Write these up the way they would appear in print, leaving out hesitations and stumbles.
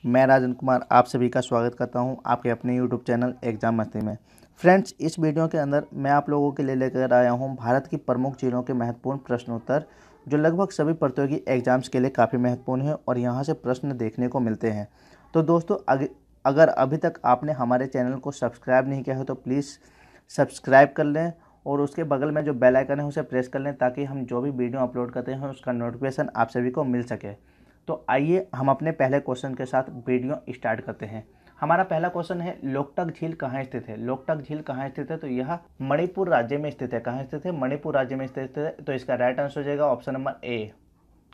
मैं राजन कुमार आप सभी का स्वागत करता हूं आपके अपने यूट्यूब चैनल एग्जाम मस्ती में। फ्रेंड्स, इस वीडियो के अंदर मैं आप लोगों के लिए लेकर आया हूं भारत की प्रमुख झीलों के महत्वपूर्ण प्रश्नोत्तर, जो लगभग सभी प्रतियोगी एग्जाम्स के लिए काफ़ी महत्वपूर्ण है और यहां से प्रश्न देखने को मिलते हैं। तो दोस्तों, अगर अभी तक आपने हमारे चैनल को सब्सक्राइब नहीं किया है तो प्लीज़ सब्सक्राइब कर लें और उसके बगल में जो बेल आइकन है उसे प्रेस कर लें, ताकि हम जो भी वीडियो अपलोड करते हैं उसका नोटिफिकेशन आप सभी को मिल सके। तो आइए हम अपने पहले क्वेश्चन के साथ वीडियो स्टार्ट करते हैं। हमारा पहला क्वेश्चन है, लोकटक झील कहाँ स्थित है? लोकटक झील कहाँ स्थित है? तो यह मणिपुर राज्य में स्थित है। कहाँ स्थित है? मणिपुर राज्य में स्थित है। तो इसका राइट आंसर हो जाएगा option number A.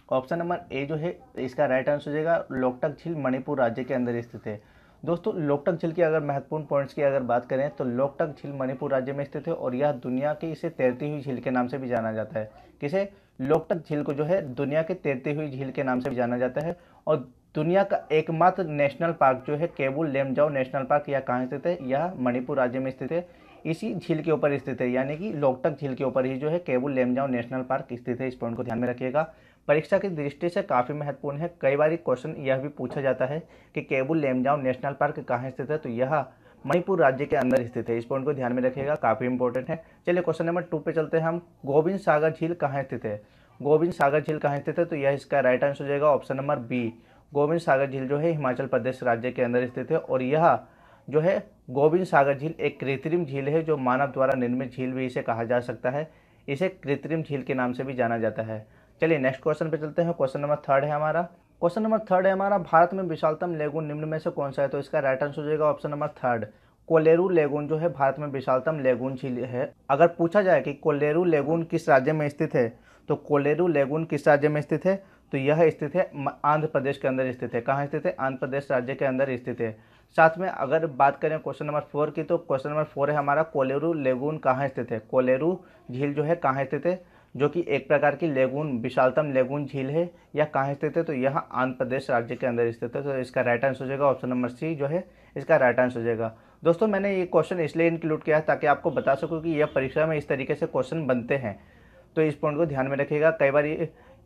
Option number A जो है इसका राइट आंसर हो जाएगा। लोकटक झील मणिपुर राज्य के अंदर स्थित है। दोस्तों, लोकटक झील की अगर महत्वपूर्ण पॉइंट्स की अगर बात करें तो लोकटक झील मणिपुर राज्य में स्थित है और यह दुनिया की इसे तैरती हुई झील के नाम से भी जाना जाता है। किसे? लोकटक झील को जो है दुनिया के तैरती हुई झील के नाम से भी जाना जाता है। और दुनिया का एकमात्र नेशनल पार्क जो है केबुल लेमजाओ नेशनल पार्क, यह कहाँ स्थित है? यह मणिपुर राज्य में स्थित है। इसी झील के ऊपर स्थित है, यानी कि लोकटक झील के ऊपर ही जो है केबुल लेमजाओ नेशनल पार्क स्थित है। इस पॉइंट को ध्यान में रखिएगा, परीक्षा की दृष्टि से काफ़ी महत्वपूर्ण है। कई बार क्वेश्चन यह भी पूछा जाता है कि केबुल लेमजाओ नेशनल पार्क कहाँ स्थित है? तो यह मणिपुर राज्य के अंदर स्थित है। इस पॉइंट को ध्यान में रखिएगा, काफ़ी इंपॉर्टेंट है। चलिए क्वेश्चन नंबर 2 पे चलते हैं हम। गोविंद सागर झील कहाँ स्थित है? गोविंद सागर झील कहाँ स्थित है? तो यह इसका राइट आंसर हो जाएगा ऑप्शन नंबर बी। गोविंद सागर झील जो है हिमाचल प्रदेश राज्य के अंदर स्थित है और यह जो है गोविंद सागर झील एक कृत्रिम झील है, जो मानव द्वारा निर्मित झील भी इसे कहा जा सकता है। इसे कृत्रिम झील के नाम से भी जाना जाता है। चलिए नेक्स्ट क्वेश्चन पे चलते हैं। क्वेश्चन नंबर 3 है हमारा। क्वेश्चन नंबर 3 है हमारा, भारत में विशालतम लेगून निम्न में से कौन सा है? तो इसका राइट आंसर हो जाएगा ऑप्शन नंबर 3। कोलेरू लेगून जो है भारत में विशालतम लेगून झील है। अगर पूछा जाए कि कोलेरू लेगून किस राज्य में स्थित है, तो कोलेरू लेगून किस राज्य में स्थित है? तो यह स्थित है आंध्र प्रदेश के अंदर स्थित है। कहाँ स्थित है? आंध्र प्रदेश राज्य के अंदर स्थित है। साथ में अगर बात करें क्वेश्चन नंबर 4 की, तो क्वेश्चन नंबर 4 है हमारा, कोलेरू लेगून कहाँ स्थित है? कोलेरू झील जो है कहाँ स्थित है, जो कि एक प्रकार की लेगून विशालतम लेगून झील है, यह कहाँ स्थित है? तो यह आंध्र प्रदेश राज्य के अंदर स्थित है। तो इसका राइट आंसर हो जाएगा ऑप्शन नंबर सी जो है इसका राइट आंसर हो जाएगा। दोस्तों, मैंने ये क्वेश्चन इसलिए इंक्लूड किया है ताकि आपको बता सकूं कि यह परीक्षा में इस तरीके से क्वेश्चन बनते हैं। तो इस पॉइंट को ध्यान में रखिएगा। कई बार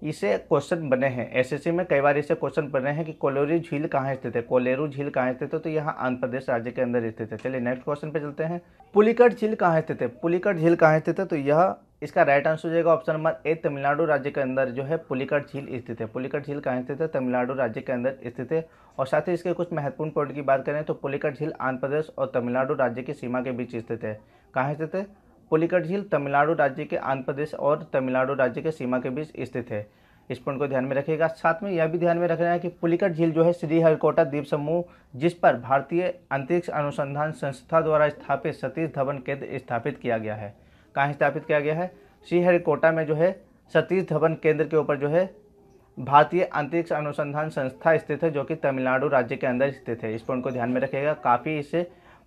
इसे क्वेश्चन बने हैं एसएससी में, कई बार इसे क्वेश्चन बने हैं कि कोलेरू झील कहाँ स्थित है। कोलेरू झील कहाँ स्थित है? तो यह आंध्र प्रदेश राज्य के अंदर स्थित है। चलिए नेक्स्ट क्वेश्चन पे चलते हैं। पुलिकट झील कहाँ स्थित है? पुलिकट झील कहाँ स्थित है? तो यह इसका राइट आंसर हो जाएगा ऑप्शन नंबर ए। तमिलनाडु राज्य के अंदर जो है पुलिकट झील स्थित है। पुलिकट झील कहाँ स्थित है? तमिलनाडु राज्य के अंदर स्थित है। और साथ ही इसके कुछ महत्वपूर्ण पॉइंट की बात करें तो पुलिकट झील आंध्र प्रदेश और तमिलनाडु राज्य की सीमा के बीच स्थित है। कहाँ स्थित है? पुलिकट झील तमिलनाडु राज्य के आंध्र प्रदेश और तमिलनाडु राज्य के सीमा के बीच स्थित है। इस पॉइंट को ध्यान में रखिएगा। साथ में यह भी ध्यान में रखना है कि पुलिकट झील जो है श्रीहरिकोटा द्वीप समूह, जिस पर भारतीय अंतरिक्ष अनुसंधान संस्था द्वारा स्थापित सतीश धवन केंद्र स्थापित किया गया है। कहाँ स्थापित किया गया है? श्रीहरिकोटा में जो है सतीश धवन केंद्र के ऊपर जो है भारतीय अंतरिक्ष अनुसंधान संस्था स्थित है, जो कि तमिलनाडु राज्य के अंदर स्थित है। इस पॉइंट को ध्यान में रखिएगा, काफ़ी इससे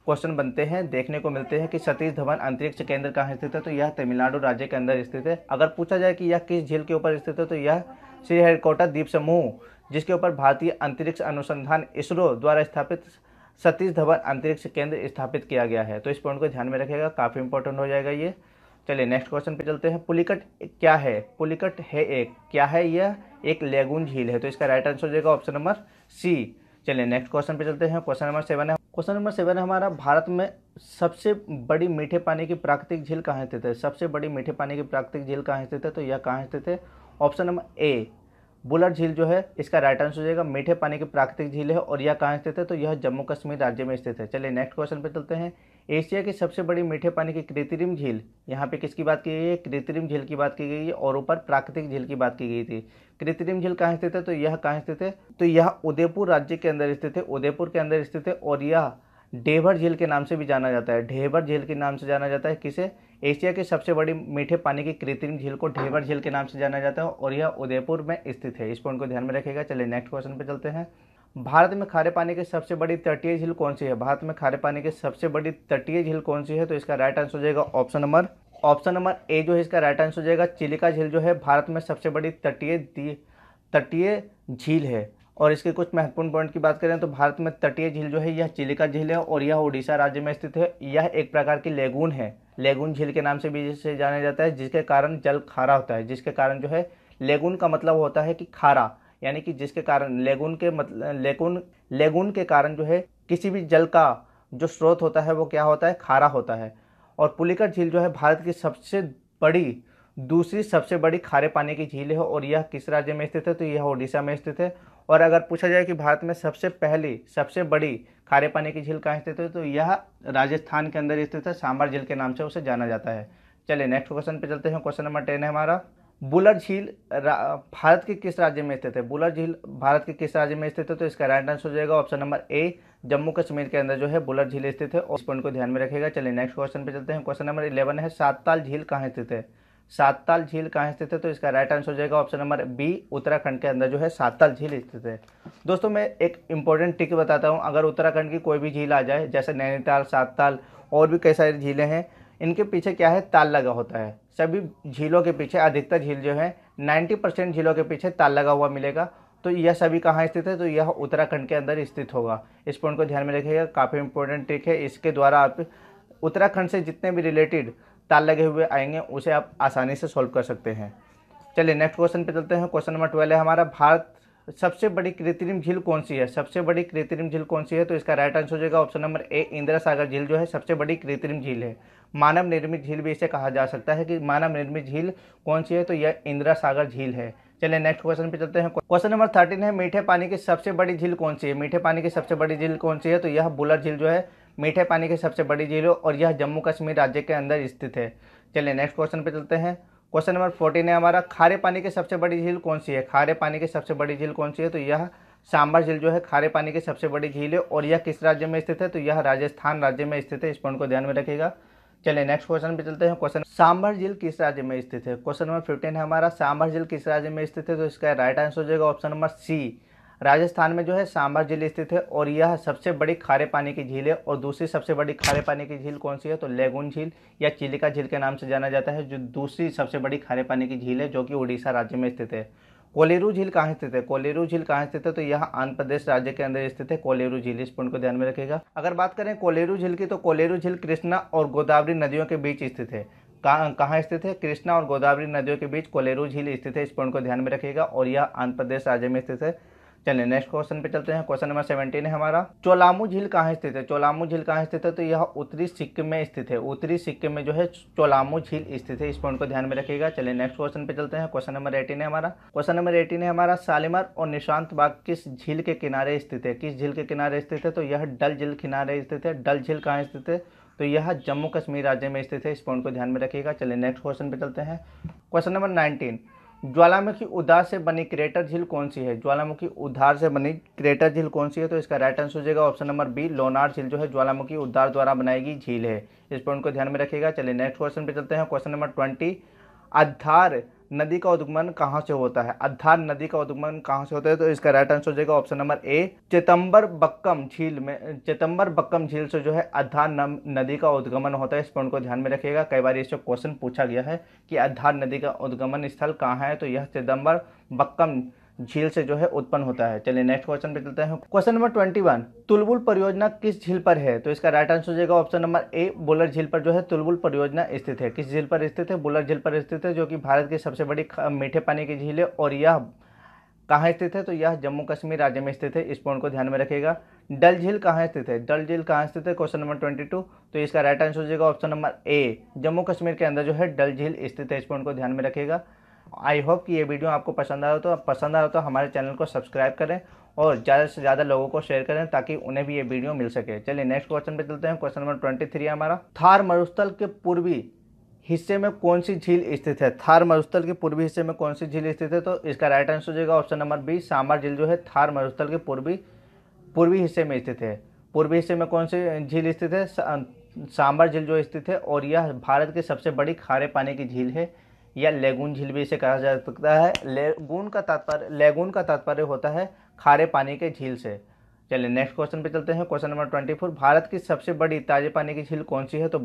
क्वेश्चन बनते हैं, देखने को मिलते हैं कि सतीश धवन अंतरिक्ष केंद्र कहाँ स्थित है। तो यह तमिलनाडु राज्य के अंदर स्थित है। अगर पूछा जाए कि यह किस झील के ऊपर स्थित है, तो यह श्रीहरिकोटा द्वीप समूह, जिसके ऊपर भारतीय अंतरिक्ष अनुसंधान इसरो द्वारा स्थापित सतीश धवन अंतरिक्ष केंद्र स्थापित किया गया है। तो इस पॉइंट को ध्यान में रखिएगा, काफ़ी इंपॉर्टेंट हो जाएगा ये। चलिए नेक्स्ट क्वेश्चन पे चलते हैं। पुलिकट क्या है? पुलिकट है एक क्या है? यह एक लेगून झील है। तो इसका राइट आंसर हो जाएगा ऑप्शन नंबर सी। चलिए नेक्स्ट क्वेश्चन पे चलते हैं। क्वेश्चन नंबर 7 है। क्वेश्चन नंबर 7 है हमारा, भारत में सबसे बड़ी मीठे पानी की प्राकृतिक झील कहाँ स्थित है? सबसे बड़ी मीठे पानी की प्राकृतिक झील कहाँ स्थित है? तो यह कहाँ स्थित है? ऑप्शन नंबर ए, बुलर झील जो है इसका राइट आंसर हो जाएगा। मीठे पानी की प्राकृतिक झील है और यह कहाँ स्थित है? तो यह जम्मू कश्मीर राज्य में स्थित है। चलिए नेक्स्ट क्वेश्चन पे चलते हैं। एशिया की सबसे बड़ी मीठे पानी की कृत्रिम झील, यहाँ पे किसकी बात की गई है? कृत्रिम झील की बात की गई है और ऊपर प्राकृतिक झील की बात की गई थी। कृत्रिम झील कहाँ स्थित है? तो यह कहाँ स्थित है? तो यह उदयपुर राज्य के अंदर स्थित है। उदयपुर के अंदर स्थित है और यह ढेबर झील के नाम से भी जाना जाता है। ढेबर झील के नाम से जाना जाता है। किसे? एशिया की सबसे बड़ी मीठे पानी की कृत्रिम झील को ढेबर झील के नाम से जाना जाता है और यह उदयपुर में स्थित है। इस पॉइंट को ध्यान में रखिएगा। चलिए नेक्स्ट क्वेश्चन पे चलते हैं। भारत में खारे पानी की सबसे बड़ी तटीय झील कौन सी है? भारत में खारे पानी की सबसे बड़ी तटीय झील कौन सी है? तो इसका राइट आंसर हो जाएगा ऑप्शन नंबर ए जो है इसका राइट आंसर हो जाएगा। चिलिका झील जो है भारत में सबसे बड़ी तटीय झील है। और इसके कुछ महत्वपूर्ण पॉइंट की बात करें तो भारत में तटीय झील जो है यह चिलिका झील है और यह उड़ीसा राज्य में स्थित है। यह एक प्रकार की लेगून है। लेगून झील के नाम से भी इसे जाना जाता है, जिसके कारण जल खारा होता है। जिसके कारण जो है लेगून का मतलब होता है कि खारा, यानी कि जिसके कारण लेगून के कारण जो है किसी भी जल का जो स्रोत होता है वो क्या होता है, खारा होता है। और पुलिकट झील जो है भारत की दूसरी सबसे बड़ी खारे पानी की झील है और यह किस राज्य में स्थित है, तो यह उड़ीसा में स्थित है। और अगर पूछा जाए कि भारत में सबसे बड़ी खारे पानी की झील कहाँ स्थित है, तो यह राजस्थान के अंदर स्थित है, सांबर झील के नाम से उसे जाना जाता है। चलिए नेक्स्ट क्वेश्चन पे चलते हैं। क्वेश्चन नंबर 10 है हमारा, बुलर झील भारत के किस राज्य में स्थित है? बुलर झील भारत के किस राज्य में स्थित है, तो इसका राइट आंसर हो जाएगा option number A, Jammu Kashmir के अंदर जो है बुलर झील स्थित है। और इस पॉइंट को ध्यान में रखिएगा। चलिए नेक्स्ट क्वेश्चन पे चलते हैं। क्वेश्चन नंबर 11 है, सातताल झील कहाँ स्थित है? सातताल झील कहाँ स्थित है, तो इसका राइट आंसर हो जाएगा ऑप्शन नंबर बी, उत्तराखंड के अंदर जो है सातताल झील स्थित है। दोस्तों मैं एक इंपॉर्टेंट टिक बताता हूँ, अगर उत्तराखंड की कोई भी झील आ जाए, जैसे नैनीताल, सातताल और भी कई सारी झीलें हैं, इनके पीछे क्या है, ताल लगा होता है। सभी झीलों के पीछे, अधिकतर झील जो है 90% झीलों के पीछे ताल लगा हुआ मिलेगा। तो यह सभी कहाँ स्थित है, तो यह उत्तराखंड के अंदर स्थित होगा। इस पॉइंट को ध्यान में रखिएगा, काफ़ी इंपॉर्टेंट ट्रिक है। इसके द्वारा आप उत्तराखंड से जितने भी रिलेटेड ताल लगे हुए आएंगे उसे आप आसानी से सॉल्व कर सकते हैं। चलिए नेक्स्ट क्वेश्चन पे चलते हैं। क्वेश्चन नंबर 12 है हमारा, भारत सबसे बड़ी कृत्रिम झील कौन सी है? सबसे बड़ी कृत्रिम झील कौन सी है, तो इसका राइट आंसर हो जाएगा option number A, Indira Sagar झील जो है सबसे बड़ी कृत्रिम झील है। मानव निर्मित झील भी इसे कहा जा सकता है कि मानव निर्मित झील कौन सी है, तो यह इंदिरा सागर झील है। चलिए नेक्स्ट क्वेश्चन पे चलते हैं। क्वेश्चन नंबर 13 है, मीठे पानी की सबसे बड़ी झील कौन सी है? मीठे पानी की सबसे बड़ी झील कौन सी है, तो यह बुलर झील जो है मीठे पानी की सबसे बड़ी झील है और यह जम्मू कश्मीर राज्य के अंदर स्थित है। चलिए नेक्स्ट क्वेश्चन पे चलते हैं। क्वेश्चन नंबर 14 है हमारा, खारे पानी की सबसे बड़ी झील कौन सी है? खारे पानी की सबसे बड़ी झील कौन सी है, तो यह सांबर झील जो है खारे पानी की सबसे बड़ी झील है और यह किस राज्य में स्थित है, तो यह राजस्थान राज्य में स्थित है। इस पॉइंट को ध्यान में रखिएगा। चलिए नेक्स्ट क्वेश्चन पे चलते हैं। क्वेश्चन, सांबर झील किस राज्य में स्थित है? क्वेश्चन नंबर 15 है हमारा, सांबर झील किस राज्य में स्थित है, तो इसका राइट आंसर हो जाएगा ऑप्शन नंबर सी, राजस्थान में जो है सांबर झील स्थित है और यह सबसे बड़ी खारे पानी की झील है। और दूसरी सबसे बड़ी खारे पानी की झील कौन सी है, तो लेगून झील या चिलिका झील के नाम से जाना जाता है, जो दूसरी सबसे बड़ी खारे पानी की झील है, जो कि उड़ीसा राज्य में स्थित है। कोलेरू झील कहाँ स्थित है? कोलेरू झील कहाँ स्थित है, तो यह आंध्र प्रदेश राज्य के अंदर स्थित है कोलेरू झील। इस पॉइंट को ध्यान में रखिएगा। अगर बात करें कोलेरू झील की, तो कोलेरू झील कृष्णा और गोदावरी नदियों के बीच स्थित है। कहाँ स्थित है? कृष्णा और गोदावरी नदियों के बीच कोलेरू झील स्थित है। इस पॉइंट को ध्यान में रखिएगा और यह आंध्र प्रदेश राज्य में स्थित है। चलिए नेक्स्ट क्वेश्चन पे चलते हैं। क्वेश्चन नंबर 17 है हमारा, चोलामू झील कहाँ स्थित है? चोलामू झील कहाँ स्थित है, तो यह उत्तरी सिक्किम में स्थित है। उत्तरी सिक्किम में जो है चोलामू झील स्थित है। इस पॉइंट को ध्यान में रखिएगा। चलिए नेक्स्ट क्वेश्चन पे चलते हैं। क्वेश्चन नंबर 18 है हमारा। क्वेश्चन नंबर 18 है हमारा, शालीमार और निशांत बाग किस झील के किनारे स्थित है? किस झील के किनारे स्थित है, तो यह डल झील किनारे स्थित है। डल झील कहाँ स्थित है, तो यह जम्मू कश्मीर राज्य में स्थित है। इस पॉइंट को ध्यान में रखिएगा। चलिए नेक्स्ट क्वेश्चन पे चलते हैं। क्वेश्चन नंबर 19, ज्वालामुखी उद्धार से बनी क्रेटर झील कौन सी है? ज्वालामुखी उद्धार से बनी क्रेटर झील कौन सी है, तो इसका राइट आंसर हो जाएगा ऑप्शन नंबर बी, लोनार झील जो है ज्वालामुखी उद्धार द्वारा बनाई गई झील है। इस पॉइंट को ध्यान में रखिएगा। चलिए नेक्स्ट क्वेश्चन पे चलते हैं। क्वेश्चन नंबर 20, अद्धार नदी का उद्गमन कहाँ से होता है? अद्धार नदी का उद्गमन कहाँ से होता है, तो इसका राइट आंसर हो जाएगा ऑप्शन नंबर ए, चेतम्बर बक्कम झील से जो है अद्धार नदी का उद्गमन होता है। इस पॉइंट को ध्यान में रखिएगा। कई बार इससे क्वेश्चन पूछा गया है कि अद्धार नदी का उद्गमन स्थल कहाँ है, तो यह चेतम्बर बक्कम झील से जो है उत्पन्न होता है। चलिए नेक्स्ट क्वेश्चन पे चलते हैं। क्वेश्चन नंबर 21, तुलबुल परियोजना किस झील पर है, तो इसका राइट आंसर हो जाएगा ऑप्शन नंबर ए, बुलर झील पर जो है तुलबुल परियोजना स्थित है। किस झील पर स्थित है? बुलर झील पर स्थित है, जो कि भारत की सबसे बड़ी मीठे पानी की झील है और यह कहाँ स्थित है, तो यह जम्मू कश्मीर राज्य में स्थित है। इस पॉइंट को ध्यान में रखिएगा। डल झील कहाँ स्थित है? डल झील कहाँ स्थित है, क्वेश्चन नंबर 22, तो इसका राइट आंसर हो जाएगा option number A, Jammu Kashmir के अंदर जो है डल झील स्थित है। इस पॉइंट को ध्यान में रखिएगा। आई होप कि ये वीडियो आपको पसंद आया तो हमारे चैनल को सब्सक्राइब करें और ज़्यादा से ज़्यादा लोगों को शेयर करें ताकि उन्हें भी ये वीडियो मिल सके। चलिए नेक्स्ट क्वेश्चन पे चलते हैं। क्वेश्चन नंबर 23 है हमारा, थार मरुस्थल के पूर्वी हिस्से में कौन सी झील स्थित है? थार मरुस्थल के पूर्वी हिस्से में कौन सी झील स्थित है, तो इसका राइट आंसर हो जाएगा ऑप्शन नंबर बी, सांबर झील जो है थार मरुस्थल के पूर्वी हिस्से में स्थित है। पूर्वी हिस्से में कौन सी झील स्थित है? सांबर झील जो स्थित है और यह भारत की सबसे बड़ी खारे पानी की झील है, या लेगून झील भी इसे कहा जा सकता है। लेगून का तात्पर्य होता है खारे पानी के झील से। चलिए नेक्स्ट क्वेश्चन पे चलते हैं। क्वेश्चन नंबर 24, भारत की सबसे बड़ी ताजे पानी की झील कौन सी है, तो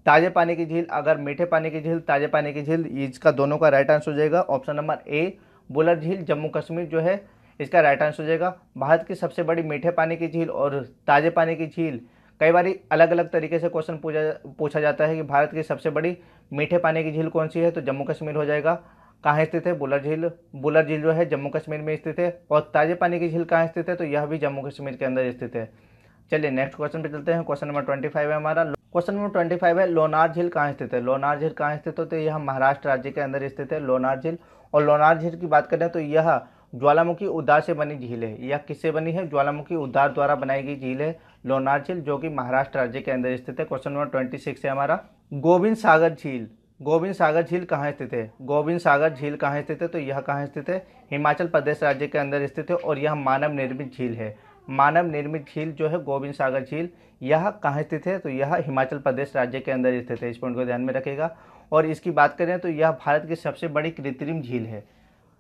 ताजे पानी की झील, अगर मीठे पानी की झील, ताजे पानी की झील, इसका दोनों का राइट आंसर हो जाएगा ऑप्शन नंबर ए, बुलर झील जम्मू कश्मीर जो है इसका राइट आंसर हो जाएगा। भारत की सबसे बड़ी मीठे पानी की झील और ताजे पानी की झील, कई बार अलग अलग तरीके से क्वेश्चन पूछा जाता है कि भारत की सबसे बड़ी मीठे पानी की झील कौन सी है, तो जम्मू कश्मीर हो जाएगा। कहाँ स्थित है? बुलर झील। बुलर झील जो है जम्मू कश्मीर में स्थित है। और ताजे पानी की झील कहाँ स्थित है? तो यह भी जम्मू कश्मीर के अंदर स्थित है। चलिए नेक्स्ट क्वेश्चन पे चलते हैं। क्वेश्चन नंबर 25 है हमारा। क्वेश्चन नंबर 25 है, लोनार झील कहाँ स्थित है? लोनार झील कहाँ स्थित है? तो यह महाराष्ट्र राज्य के अंदर स्थित है लोनार झील। और लोनार झील की बात करें तो यह ज्वालामुखी उद्गार से बनी झील है। यह किससे बनी है? ज्वालामुखी उद्गार द्वारा बनाई गई झील है लोनार झील, जो कि महाराष्ट्र राज्य के अंदर स्थित है। क्वेश्चन नंबर 26 है हमारा। गोविंद सागर झील। गोविंद सागर झील कहाँ स्थित है? गोविंद सागर झील कहाँ स्थित है? तो यह कहाँ स्थित है? हिमाचल प्रदेश राज्य के अंदर स्थित है। और यह मानव निर्मित झील है। मानव निर्मित झील जो है गोविंद सागर झील, यह कहाँ स्थित है? तो यह हिमाचल प्रदेश राज्य के अंदर स्थित है। इस पॉइंट को ध्यान में रखेगा। और इसकी बात करें तो यह भारत की सबसे बड़ी कृत्रिम झील है।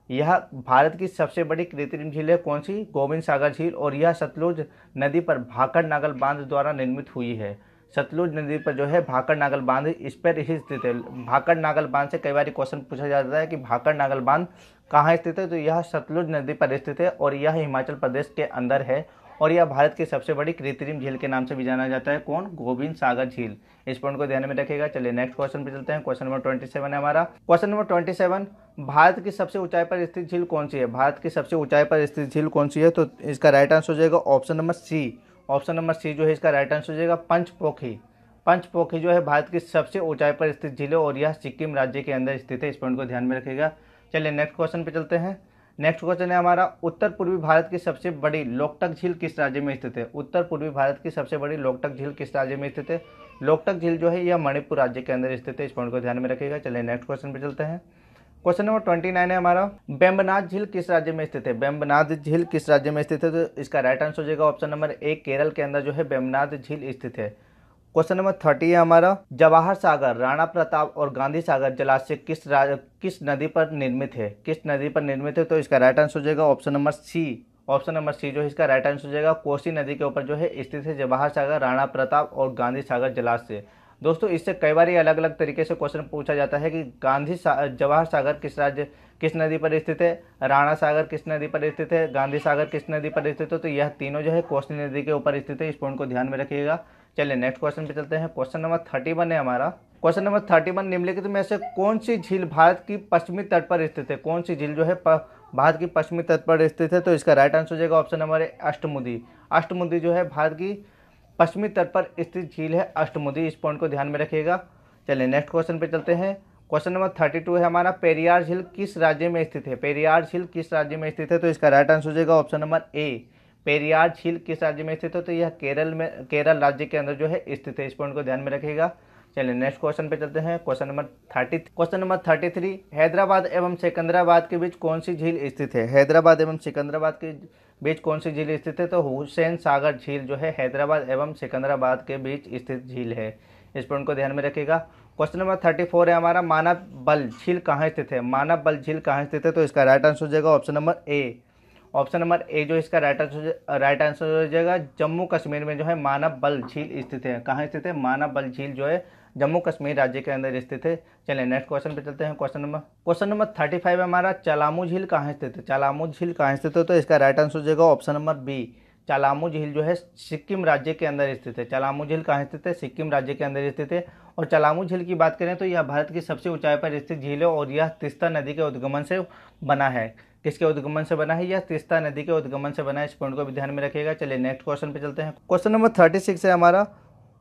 यह भारत की सबसे बड़ी कृत्रिम झील है। कौन सी? गोविंद सागर झील। और यह सतलुज नदी पर भाखड़ नागल बांध द्वारा निर्मित हुई है। सतलुज नदी पर जो है भाखड़ नागल बांध इस पर ही स्थित है। भाखड़ नागल बांध से कई बार क्वेश्चन पूछा जाता है कि भाखड़ नागल बांध कहाँ स्थित है? तो यह सतलुज नदी पर स्थित है और यह हिमाचल प्रदेश के अंदर है। और यह भारत की सबसे बड़ी कृत्रिम झील के नाम से भी जाना जाता है। कौन? गोविंद सागर झील। इस पॉइंट को ध्यान में रखेगा। चलिए नेक्स्ट क्वेश्चन पे चलते हैं। क्वेश्चन नंबर 27 है हमारा। क्वेश्चन नंबर 27, भारत की सबसे ऊंचाई पर स्थित झील कौन सी है? भारत की सबसे ऊंचाई पर स्थित झील कौन सी है? तो इसका राइट आंसर हो जाएगा option number C. Option number C जो है इसका राइट आंसर हो जाएगा पंचपोखी। पंचपोखी जो है भारत की सबसे ऊंचाई पर स्थित झील है और यह सिक्किम राज्य के अंदर स्थित है। इस पॉइंट को ध्यान में रखेगा। चलिए नेक्स्ट क्वेश्चन पे चलते हैं। नेक्स्ट क्वेश्चन है हमारा, उत्तर पूर्वी भारत की सबसे बड़ी लोकटक झील किस राज्य में स्थित है? उत्तर पूर्वी भारत की सबसे बड़ी लोकटक झील किस राज्य में स्थित है? लोकटक झील जो है यह मणिपुर राज्य के अंदर स्थित है। इस पॉइंट को ध्यान में रखेगा। चलिए नेक्स्ट क्वेश्चन पे चलते हैं। क्वेश्चन नंबर 29 है हमारा। बेम्बनाथ झील किस राज्य में स्थित है? बेम्बनाथ झील किस राज्य में स्थित है? तो इसका राइट आंसर हो जाएगा ऑप्शन नंबर ए, केरल के अंदर जो है बेम्बनाथ झील स्थित है। क्वेश्चन नंबर 30 है हमारा। जवाहर सागर, राणा प्रताप और गांधी सागर जलाशय किस नदी पर निर्मित है? किस नदी पर निर्मित है? तो इसका राइट आंसर हो जाएगा option number C. Option number C जो है इसका राइट आंसर हो जाएगा कोसी नदी के ऊपर जो है स्थित है जवाहर सागर, राणा प्रताप और गांधी सागर जलाशय। दोस्तों इससे कई बार अलग अलग तरीके से क्वेश्चन पूछा जाता है कि जवाहर सागर किस नदी पर स्थित है, राणा सागर किस नदी पर स्थित है, गांधी सागर किस नदी पर स्थित है? तो यह तीनों जो है कोसी नदी के ऊपर स्थित है। इस पॉइंट को ध्यान में रखिएगा। चलिए नेक्स्ट क्वेश्चन पे चलते हैं। क्वेश्चन नंबर 31 है हमारा। क्वेश्चन नंबर 31, निम्नलिखित में से कौन सी झील भारत की पश्चिमी तट पर स्थित है? कौन सी झील जो है भारत की पश्चिमी तट पर स्थित है? तो इसका राइट आंसर हो जाएगा option number A, Ashtamudi. Ashtamudi जो है भारत की पश्चिमी तट पर स्थित झील है अष्टमुदी। इस पॉइंट को ध्यान में रखिएगा। चलिए नेक्स्ट क्वेश्चन पे चलते हैं। क्वेश्चन नंबर 32 है हमारा। पेरियार झील किस राज्य में स्थित है? पेरियार झील किस राज्य में स्थित है? तो इसका राइट आंसर हो जाएगा ऑप्शन नंबर ए, पेरियार झील किस राज्य में स्थित है? तो यह केरल राज्य के अंदर जो है स्थित है। इस पॉइंट को ध्यान में रखिएगा। चलिए नेक्स्ट क्वेश्चन पे चलते हैं। क्वेश्चन नंबर 33, हैदराबाद एवं सिकंदराबाद के बीच कौन सी झील स्थित है? हैदराबाद एवं सिकंदराबाद के बीच कौन सी झील स्थित है? तो हुसैन सागर झील जो है हैदराबाद एवं सिकंदराबाद के बीच स्थित झील है। इस पॉइंट को ध्यान में रखिएगा। क्वेश्चन नंबर 34 है हमारा। मानव बल झील कहाँ स्थित है? मानव बल झील कहाँ स्थित है? तो इसका राइट आंसर हो जाएगा option number A. Option number A जो इसका राइट आंसर हो जाएगा जम्मू कश्मीर में जो है मानव बल झील स्थित है। कहाँ स्थित है? मानव बल झील जो है जम्मू कश्मीर राज्य के अंदर स्थित है। चलिए नेक्स्ट क्वेश्चन पे चलते हैं। क्वेश्चन नंबर 35 हमारा। चलामू झील कहाँ स्थित है? चलामू झील कहाँ स्थित है? तो इसका राइट आंसर हो जाएगा ऑप्शन नंबर बी, चलामू झील जो है सिक्किम राज्य के अंदर स्थित है। चलामू झील कहाँ स्थित है? सिक्किम राज्य के अंदर स्थित है। और चलामू झील की बात करें तो यह भारत की सबसे ऊंचाई पर स्थित झील है और यह तीस्ता नदी के उद्गमन से बना है। किसके उद्गमन से बना है? यह तीस्ता नदी के उद्गमन से बना है। इस पॉइंट को भी ध्यान में रखिएगा। चलिए नेक्स्ट क्वेश्चन पे चलते हैं। क्वेश्चन नंबर 36 है हमारा।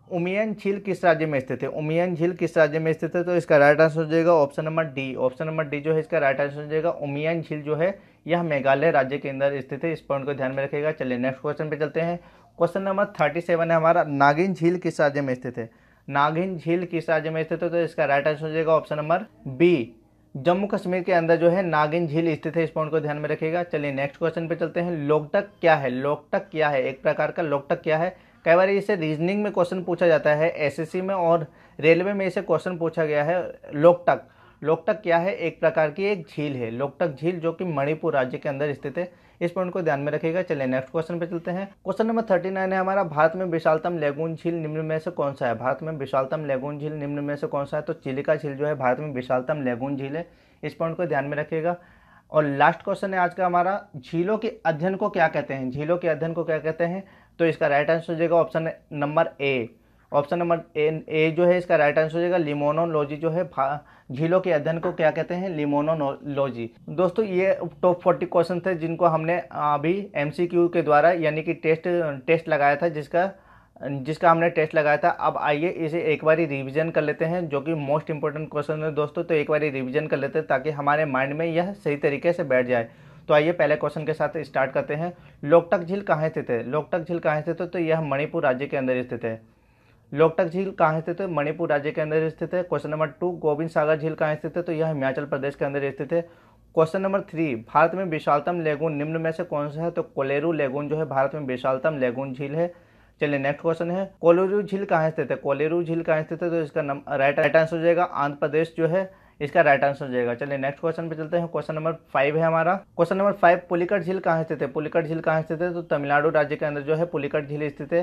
उमियन झील किस राज्य में स्थित है? उमियन झील किस राज्य में स्थित है? तो इसका राइट आंसर हो जाएगा option number D. Option number D जो है इसका राइट आंसर हो जाएगा उमियन झील जो है यह मेघालय राज्य के अंदर स्थित है। इस पॉइंट को ध्यान में रखिएगा। चलिए नेक्स्ट क्वेश्चन पे चलते हैं। क्वेश्चन नंबर 37 है हमारा। नागिन झील किस राज्य में स्थित है? नागिन झील किस राज्य में स्थित है? तो इसका राइट आंसर हो जाएगा option number B, Jammu Kashmir के अंदर जो है नागिन झील स्थित है। इस पॉइंट को ध्यान में रखिएगा। चलिए नेक्स्ट क्वेश्चन पे चलते हैं। लोकटक क्या है? लोकटक क्या है? एक प्रकार का लोकटक क्या है? कई बार इसे रीजनिंग में क्वेश्चन पूछा जाता है, एसएससी में और रेलवे में इसे क्वेश्चन पूछा गया है। लोकटक, लोकटक क्या है? एक प्रकार की एक झील है लोकटक झील, जो कि मणिपुर राज्य के अंदर स्थित है। इस पॉइंट को ध्यान में रखिएगा। चलिए नेक्स्ट क्वेश्चन पे चलते हैं। क्वेश्चन नंबर 39 है हमारा। भारत में विशालतम लैगून झील निम्न में से कौन सा है? भारत में विशालतम लैगून झील निम्न में से कौन सा है? तो चिलिका झील जो है भारत में विशालतम लैगून झील है। इस पॉइंट को ध्यान में रखिएगा। और लास्ट क्वेश्चन है आज का हमारा। झीलों के अध्ययन को क्या कहते हैं? झीलों के अध्ययन को क्या कहते हैं? तो इसका राइट आंसर हो जाएगा option number A, option number A जो है इसका राइट आंसर हो जाएगा लिमोनोलॉजी जो है झीलों के अध्ययन को क्या कहते हैं, लिमोनोलॉजी। दोस्तों ये टॉप 40 क्वेश्चन थे जिनको हमने अभी एमसीक्यू के द्वारा यानी कि टेस्ट लगाया था, जिसका हमने टेस्ट लगाया था। अब आइए इसे एक बारी रिवीजन कर लेते हैं, जो कि मोस्ट इंपॉर्टेंट क्वेश्चन है दोस्तों। तो एक बारी रिवीजन कर लेते हैं ताकि हमारे माइंड में यह सही तरीके से बैठ जाए। तो आइए पहले क्वेश्चन के साथ स्टार्ट करते हैं। लोकटक झील कहाँ स्थित है? लोकटक झील कहाँ स्थित है? तो यह मणिपुर राज्य के अंदर स्थित है। लोकटक झील कहाँ स्थित है? मणिपुर राज्य के अंदर स्थित है। क्वेश्चन नंबर 2, गोविंद सागर झील कहाँ स्थित है? तो यह हिमाचल प्रदेश के अंदर स्थित है। क्वेश्चन नंबर 3, भारत में विशालतम लेगून निम्न में से कौन सा है? तो कोलेरू लेगून जो है भारत में विशालतम लेगून झील है। चलिए नेक्स्ट क्वेश्चन है, कोलेरू झील कहाँ स्थित है? कोलेरू झील कहाँ स्थित है? तो इसका राइट आंसर हो जाएगा आंध्र प्रदेश जो है इसका राइट आंसर हो जाएगा। चलिए नेक्स्ट क्वेश्चन पे चलते हैं। क्वेश्चन नंबर 5 है हमारा। क्वेश्चन नंबर 5, पुलिकट झील कहाँ स्थित है? पुलिकट झील कहाँ स्थित है? तो तमिलनाडु राज्य के अंदर जो है पुलिकट झील स्थित है।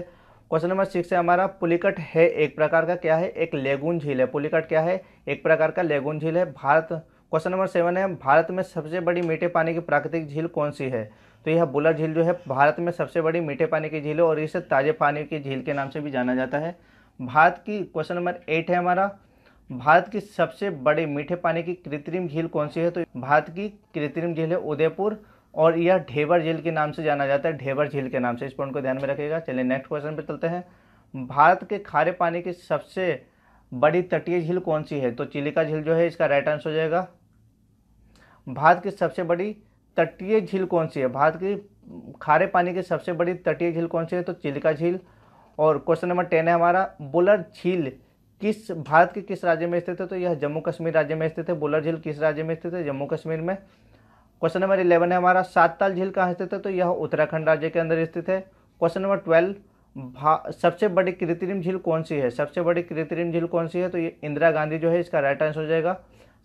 क्वेश्चन नंबर 6 है हमारा, पुलिकट है एक प्रकार का क्या है? एक लेगून झील है। पुलिकट क्या है? एक प्रकार का लेगून झील है। क्वेश्चन नंबर 7 है, भारत में सबसे बड़ी मीठे पानी की प्राकृतिक झील कौन सी है? तो यह बुलर झील जो है भारत में सबसे बड़ी मीठे पानी की झील है और इसे ताजे पानी की झील के नाम से भी जाना जाता है। क्वेश्चन नंबर 8 है हमारा, भारत की सबसे बड़ी मीठे पानी की कृत्रिम झील कौन सी है? तो भारत की कृत्रिम झील है उदयपुर और यह ढेबर झील के नाम से जाना जाता है, ढेबर झील के नाम से। इस पॉइंट को ध्यान में रखिएगा। चलिए नेक्स्ट क्वेश्चन पे चलते हैं। भारत के खारे पानी की सबसे बड़ी तटीय झील कौन सी है? तो चिलिका झील जो है इसका राइट आंसर हो जाएगा। भारत की सबसे बड़ी तटीय झील कौन सी है? भारत की खारे पानी की सबसे बड़ी तटीय झील कौन सी है? तो चिलिका झील। और क्वेश्चन नंबर 10 है हमारा, बुलर झील भारत के किस राज्य में स्थित है? तो यह जम्मू कश्मीर राज्य में स्थित है। बुलर झील किस राज्य में स्थित है? जम्मू कश्मीर में। क्वेश्चन नंबर 11 है हमारा, सातताल झील कहाँ स्थित है? तो यह उत्तराखंड राज्य के अंदर स्थित है। क्वेश्चन नंबर 12, सबसे बड़ी कृत्रिम झील कौन सी है? सबसे बड़ी कृत्रिम झील कौन सी है? तो ये इंदिरा गांधी जो है इसका राइट आंसर हो जाएगा।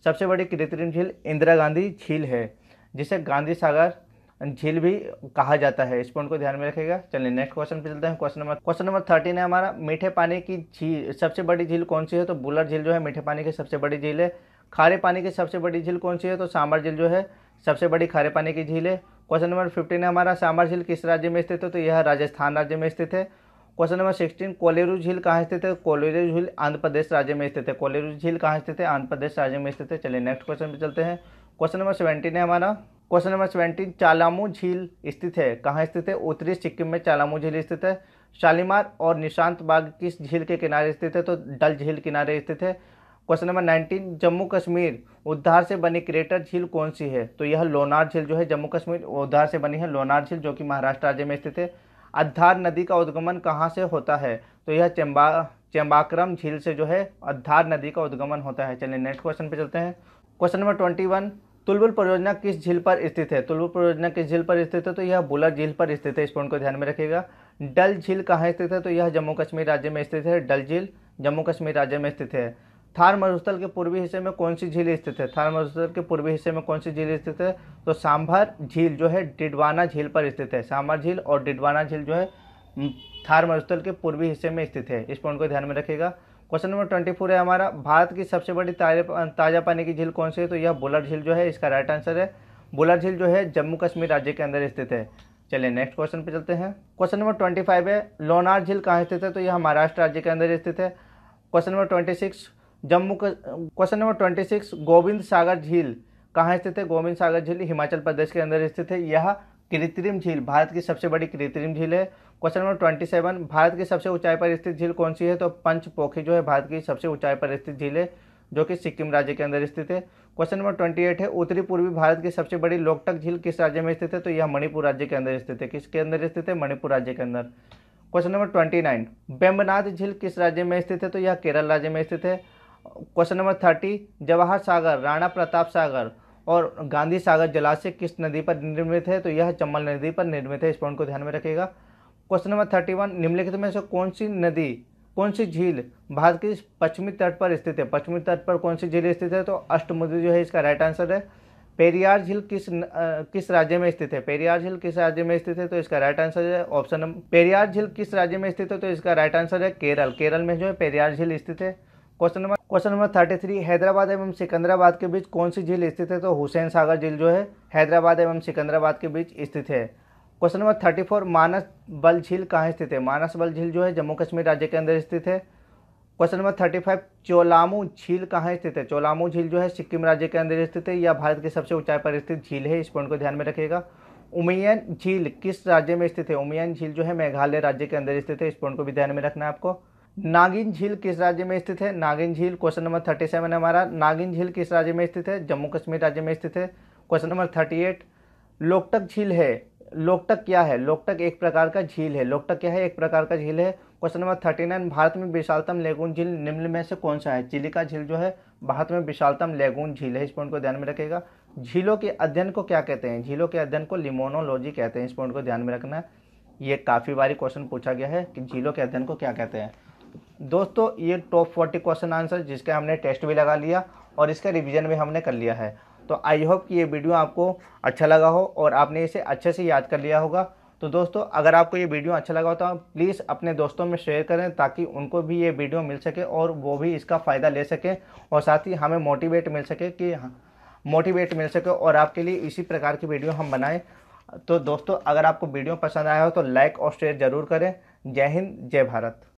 सबसे बड़ी कृत्रिम झील इंदिरा गांधी झील है, जिसे गांधी सागर झील भी कहा जाता है। इस पॉइंट को ध्यान में रखिएगा। चलिए नेक्स्ट क्वेश्चन पे चलते हैं। क्वेश्चन नंबर 13 है हमारा, मीठे पानी की झील सबसे बड़ी झील कौन सी है? तो बुलर झील जो है मीठे पानी की सबसे बड़ी झील है। खारे पानी की सबसे बड़ी झील कौन सी है? तो सांबर झील जो है सबसे बड़ी खारे पानी की झील है। क्वेश्चन नंबर 15 है हमारा, सांबर झील किस राज्य में स्थित है? तो यह राजस्थान राज्य में स्थित है। क्वेश्चन नंबर 16, कोलेरू झील कहाँ स्थित है? कोलेरू झील आंध्र प्रदेश राज्य में स्थित है। कोलेरू झील कहाँ स्थित है? आंध्र प्रदेश राज्य में स्थित है। चलिए नेक्स्ट क्वेश्चन पे चलते हैं। क्वेश्चन नंबर 17 है हमारा। क्वेश्चन नंबर 17, चालामू झील स्थित है कहाँ स्थित है? उत्तरी सिक्किम में चालामू झील स्थित है। शालीमार और निशांत बाग किस झील के किनारे स्थित है? तो डल झील किनारे स्थित है। क्वेश्चन नंबर 19, जम्मू कश्मीर उद्धार से बनी क्रेटर झील कौन सी है? तो यह लोनार झील जो है जम्मू कश्मीर उद्धार से बनी है, लोनार झील, जो कि महाराष्ट्र राज्य में स्थित है। अद्धार नदी का उद्गमन कहाँ से होता है? तो यह चंबाक्रम झील से जो है अद्धार नदी का उद्गमन होता है। चलिए नेक्स्ट क्वेश्चन पे चलते हैं। क्वेश्चन नंबर 21, तुलबुल परियोजना किस झील पर स्थित है? तुलबुल परियोजना किस झील पर स्थित है? तो यह बुलर झील पर स्थित है। इस पॉइंट को ध्यान में रखिएगा। डल झील कहाँ स्थित है? तो यह जम्मू कश्मीर राज्य में स्थित है। डल झील जम्मू कश्मीर राज्य में स्थित है। थार मरुस्थल के पूर्वी हिस्से में कौन सी झील स्थित है? थार मरुस्थल के पूर्वी हिस्से में कौन सी झील स्थित है? तो सांभर झील जो है डिडवाना झील पर स्थित है। सांभर झील और डिडवाना झील जो है थार मरुस्थल के पूर्वी हिस्से में स्थित है। इस पॉइंट को ध्यान में रखिएगा। क्वेश्चन नंबर 24 है हमारा, भारत की सबसे बड़ी ताजा पानी की झील कौन सी है? तो यह बुलर झील जो है इसका राइट आंसर है। बुलर झील जो है जम्मू कश्मीर राज्य के अंदर स्थित है। चलिए नेक्स्ट क्वेश्चन पे चलते हैं। क्वेश्चन नंबर 25 है, लोनार झील कहाँ स्थित है? तो यह महाराष्ट्र राज्य के अंदर स्थित है। क्वेश्चन नंबर 26, गोविंद सागर झील कहाँ स्थित है? गोविंद सागर झील हिमाचल प्रदेश के अंदर स्थित है। यह कृत्रिम झील भारत की सबसे बड़ी कृत्रिम झील है। क्वेश्चन नंबर 27, भारत की सबसे ऊंचाई पर स्थित झील कौन सी है? तो पंचपोखी जो है भारत की सबसे ऊंचाई पर स्थित झील है, जो कि सिक्किम राज्य के अंदर स्थित है। क्वेश्चन नंबर 28 है, उत्तरी पूर्वी भारत की सबसे बड़ी लोकटक झील किस राज्य में स्थित है? तो यह मणिपुर राज्य के अंदर स्थित है। किसके अंदर स्थित है? मणिपुर राज्य के अंदर। क्वेश्चन नंबर 29, वेम्बनाड झील किस राज्य में स्थित है? तो यह केरल राज्य में स्थित है। क्वेश्चन नंबर 30, जवाहर सागर, राणा प्रताप सागर और गांधी सागर जलाशय किस नदी पर निर्मित है? तो यह चंबल नदी पर निर्मित है। इस पॉइंट को ध्यान में रखिएगा। क्वेश्चन नंबर 31, निम्नलिखित में से कौन सी झील भारत के पश्चिमी तट पर स्थित है? पश्चिमी तट पर कौन सी झील स्थित है? तो अष्टमुदी जो है इसका राइट आंसर है। पेरियार झील किस राज्य में स्थित है? पेरियार झील किस राज्य में स्थित है? तो इसका राइट आंसर है ऑप्शन नंबर। पेरियार झील किस राज्य में स्थित है? तो इसका राइट आंसर है केरल। केरल में जो है पेरियार झील स्थित है। क्वेश्चन नंबर 33, हैदराबाद एवं सिकंदराबाद के बीच कौन सी झील स्थित है? तो हुसैन सागर झील जो है हैदराबाद एवं सिकंदराबाद के बीच स्थित है। क्वेश्चन नंबर 34, मानस बल झील कहाँ स्थित है? मानस बल झील जो है जम्मू कश्मीर राज्य के अंदर स्थित है। क्वेश्चन नंबर 35, चोलामू झील कहाँ स्थित है? चोलामू झील जो है सिक्किम राज्य के अंदर स्थित है, यह भारत की सबसे ऊंचाई पर स्थित झील है, इस पॉइंट को ध्यान में रखिएगा। उमियन झील किस राज्य में स्थित है? उमियन झील जो है मेघालय राज्य के अंदर स्थित है, इस पॉइंट को भी ध्यान में रखना है आपको। नागिन झील किस राज्य में स्थित है? नागिन झील क्वेश्चन नंबर 37 है हमारा। नागिन झील किस राज्य में स्थित है? जम्मू कश्मीर राज्य में स्थित है। क्वेश्चन नंबर 38, लोकटक झील है, लोकटक क्या है? लोकटक एक प्रकार का झील है। लोकटक क्या है? एक प्रकार का झील है। क्वेश्चन नंबर 39, भारत में विशालतम लेगून झील निम्न में से कौन सा है? चिलिका झील जो है भारत में विशालतम लेगून झील है, इस पॉइंट को ध्यान में रखेगा। झीलों के अध्ययन को क्या कहते हैं? झीलों के अध्ययन को लिमोनोलॉजी कहते हैं, इस पॉइंट को ध्यान में रखना है। ये काफ़ी बारी क्वेश्चन पूछा गया है कि झीलों के अध्ययन को क्या कहते हैं। दोस्तों ये टॉप 40 क्वेश्चन आंसर जिसके हमने टेस्ट भी लगा लिया और इसका रिवीजन भी हमने कर लिया है। तो आई होप कि ये वीडियो आपको अच्छा लगा हो और आपने इसे अच्छे से याद कर लिया होगा। तो दोस्तों अगर आपको ये वीडियो अच्छा लगा हो तो प्लीज़ अपने दोस्तों में शेयर करें ताकि उनको भी ये वीडियो मिल सके और वो भी इसका फ़ायदा ले सकें और साथ ही हमें मोटिवेट मिल सके और आपके लिए इसी प्रकार की वीडियो हम बनाएं। तो दोस्तों अगर आपको वीडियो पसंद आया हो तो लाइक और शेयर ज़रूर करें। जय हिंद, जय भारत।